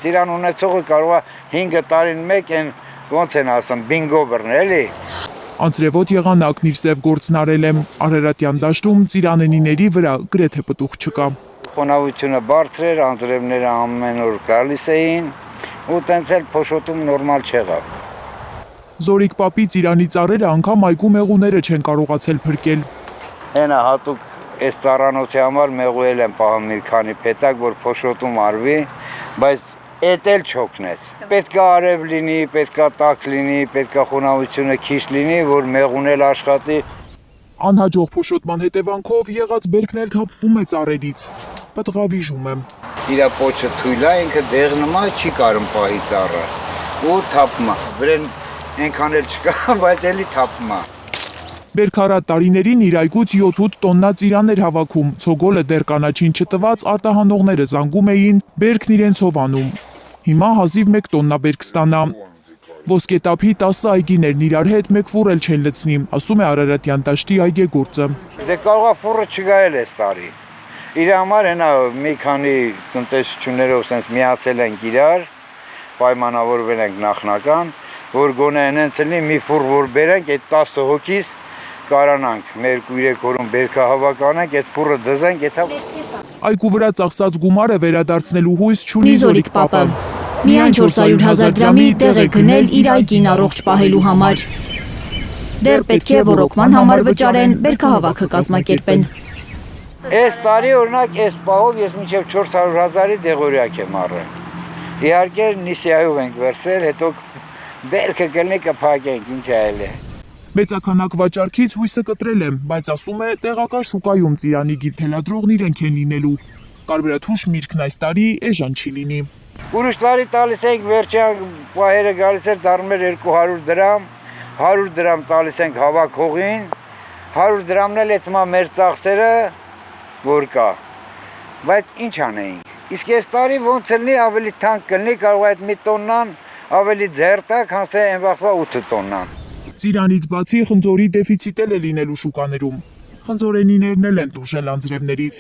ծիրան ունեցողը կարող է 5 տարին մեկ են ոնց են ասում բինգո բռնել, էլի։ Անձրևոտ եղանակն իր սև գործն արել է, Արարատյան դաշտում ծիրանենիների վրա գրեթե պտուղ չկա։ Խոնավությունը բարձր էր, անձրևները ամեն օր գալիս էին, ու տենց էլ փոշոտում նորմալ չեղավ։ Զորիկ պապի ծիրանի ծառերը անգամ այգու մեղուները չեն կարողացել փրկել։ Հենա հատուկ այս ծառանոցի համար մեղուել են պահում մի քանի փետակ, որ փոշոտում արվի, բայց էդ էլ չօգնեց։ Պետք է արև լինի, պետք է տաք լինի, պետք է խոնավությունը քիչ լինի, որ մեղուն էլ աշխատի։ Անհաջող փոշոտման հետևանքով եղած բերքն էլ թափվում է ծառերից։ Պտղավիժում եմ։ Իրա պոչը թույլ է, ինքը դեղ նման չի կարում պահի ծառը։ Ու թափում է։ Վրեն այնքան էլ չկա, բայց էլի թափում է։ Բերքարատ տարիներին իր այգուց 7-8 տոննա ծիրան էր հավաքում, ցոգոլը դեռ կանաչին չտված արտահանողները զանգում էին, բերքն իրենցով անում։ Հիմա հազիվ 1 տոննա բերք ստանա։ Ոսկետափի 10 այգիներն իրար հետ մեկ ֆուռ էլ չեն լցնի, ասում է Արարատյան դաշտի այգեգործը։ Դե կարող է ֆուռը չգայել այս տարի։ Իր համար հենա մի քանի տնտեսություններով sense միացել ենք իրար, պայմանավորվել ենք նախնական, որ գոնե այնց լինի մի ֆուռ որ բերենք, այդ 10 հոգիս կարանանք, 2-3 օրում բերքահավաք անենք, այդ ֆուռը դզենք, եթե Այգու վրա ծախսած գումարը վերադարձնելու հույս չունի Զորիկ պապը։ Միայն 400,000 դրամի տեղ է գնել իր այգին առողջ պահելու համար։ Դեռ պետք է ռոռոկման համար վճարեն, բերքահավաքը կազմակերպեն։ Այս տարի օրինակ այս պահով ես մինչև 400,000-ի դեղորյակ եմ առել։ Իհարկե նիսիայով ենք վերցրել, հետո բերքը կլինի կփակենք, ինչ այլ է։ Մեծականակ վաճառքից հույսը կտրել եմ, բայց ասում է տեղական շուկայում ծիրանի գիթելադրողն իրենք են լինելու։ Կարմրաթուշ միրգն այս տարի էժան չի լինի։ Ուրիշ տարի տալիս ենք վերջյան պահերը գալիս էր դառնում էր 200 դրամ, 100 դրամ տալիս ենք հավաք հողին, 100 դրամն էլ էտմա մեր ծախսերը որ կա, բայց ինչ անեինք, իսկ այս տարի ոնց լինի ավելի թանկ կլինի, կարող է այդ մի տոննան ավելի ձեռտա, քան թե այն վաղվա 8 տոննան։ Ծիրանից բացի խնձորի դեֆիցիտ էլ է լինելու շուկաներում, խնձորենիներն էլ են տուժել անձրևներից։